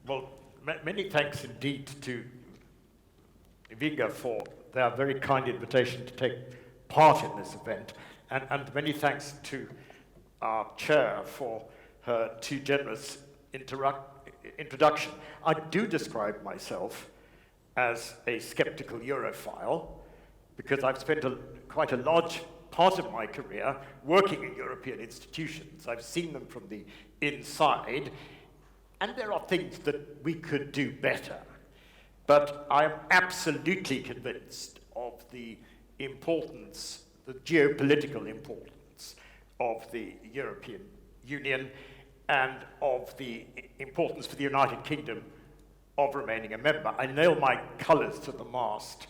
Well, many thanks indeed to Vinges for their very kind invitation to take part in this event, and many thanks to our chair for her too generous introduction. I do describe myself as a skeptical Europhile because I've spent quite a large part of my career working in European institutions. I've seen them from the inside, and there are things that we could do better. But I am absolutely convinced of the importance, the geopolitical importance of the European Union and of the importance for the United Kingdom of remaining a member. I nail my colours to the mast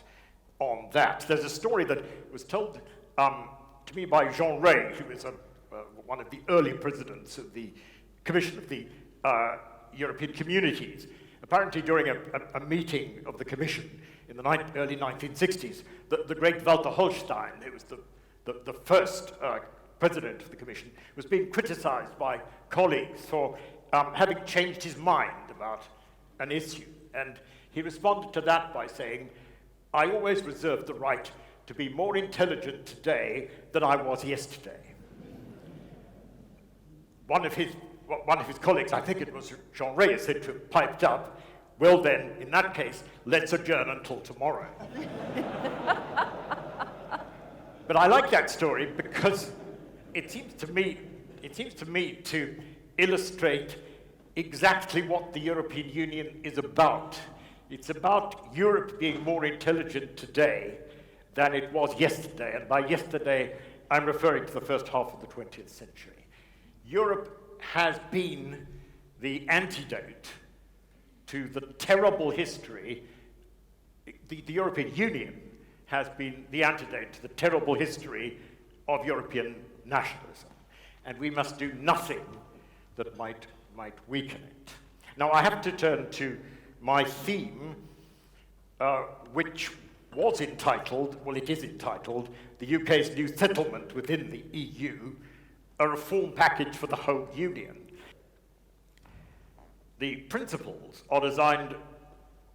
on that. There's a story that was told to me by Jean Rey, who is one of the early presidents of the Commission of the European Communities. Apparently during a meeting of the Commission in the early 1960s, the great Walter Holstein, who was the first president of the Commission, was being criticized by colleagues for having changed his mind about an issue. And he responded to that by saying, "I always reserve the right to be more intelligent today than I was yesterday." One of his colleagues, I think it was Jean Rey, said to have piped up, "Well then, in that case, let's adjourn until tomorrow." But I like that story because it seems to me to illustrate exactly what the European Union is about. It's about Europe being more intelligent today than it was yesterday. And by yesterday, I'm referring to the first half of the 20th century. Europe has been the antidote to the terrible history. The European Union has been the antidote to the terrible history of European nationalism. And we must do nothing that might weaken it. Now, I have to turn to my theme, which was entitled, well, it is entitled, "The UK's New Settlement Within the EU, a Reform Package for the Whole Union." The principles are designed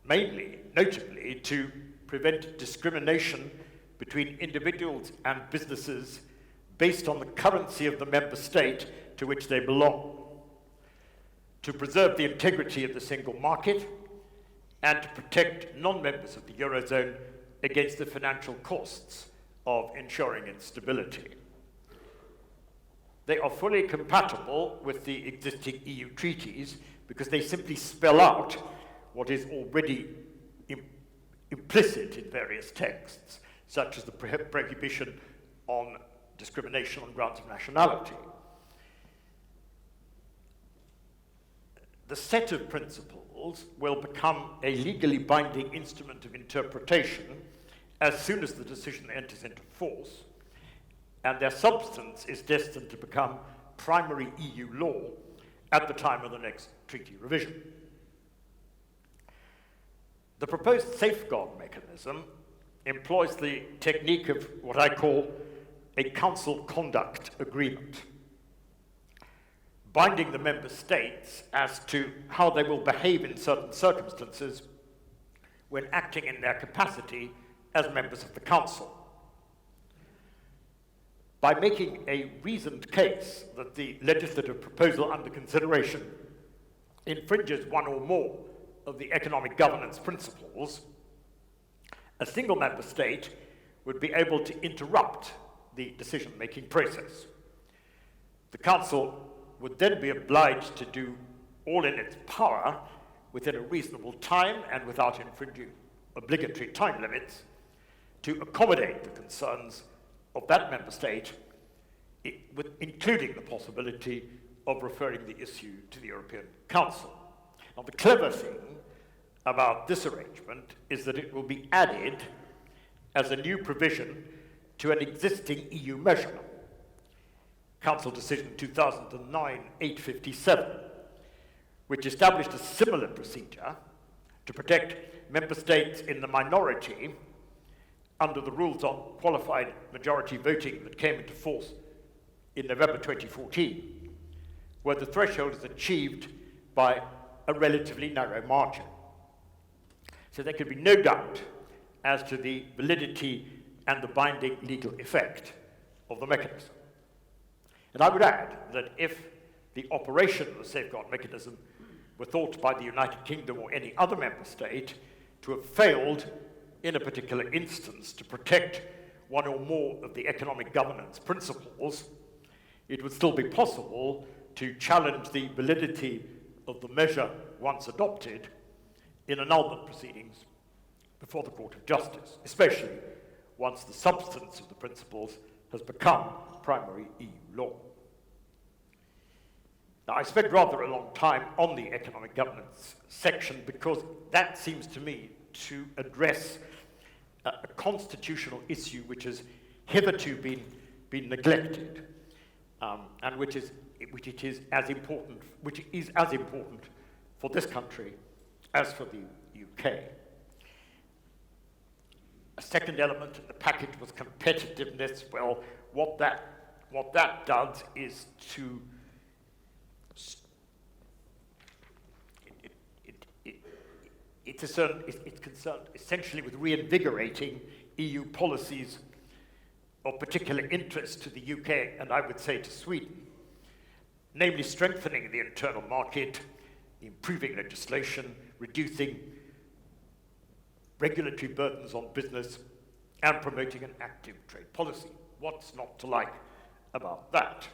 mainly, notably, to prevent discrimination between individuals and businesses based on the currency of the member state to which they belong, to preserve the integrity of the single market, and to protect non-members of the Eurozone against the financial costs of ensuring its stability. They are fully compatible with the existing EU treaties because they simply spell out what is already implicit in various texts, such as the prohibition on discrimination on grounds of nationality. The set of principles will become a legally binding instrument of interpretation as soon as the decision enters into force, and their substance is destined to become primary EU law at the time of the next treaty revision. The proposed safeguard mechanism employs the technique of what I call a council conduct agreement, binding the member states as to how they will behave in certain circumstances when acting in their capacity as members of the council. By making a reasoned case that the legislative proposal under consideration infringes one or more of the economic governance principles, a single member state would be able to interrupt the decision-making process. The council would then be obliged to do all in its power within a reasonable time and without infringing obligatory time limits to accommodate the concerns of that member state, including the possibility of referring the issue to the European Council. Now, the clever thing about this arrangement is that it will be added as a new provision to an existing EU measure, Council Decision 2009-857, which established a similar procedure to protect member states in the minority under the rules on qualified majority voting that came into force in November 2014, where the threshold is achieved by a relatively narrow margin. So there could be no doubt as to the validity and the binding legal effect of the mechanism. And I would add that if the operation of the safeguard mechanism were thought by the United Kingdom or any other member state to have failed in a particular instance to protect one or more of the economic governance principles, it would still be possible to challenge the validity of the measure once adopted in annulment proceedings before the Court of Justice, especially once the substance of the principles has become primary EU law. Now, I spent rather a long time on the economic governance section because that seems to me to address a constitutional issue which has hitherto been neglected, and which is as important for this country as for the UK. A second element in the package was competitiveness. Well, what that does is to it's concerned essentially with reinvigorating EU policies of particular interest to the UK, and I would say to Sweden, namely strengthening the internal market, improving legislation, reducing regulatory burdens on business, and promoting an active trade policy. What's not to like about that?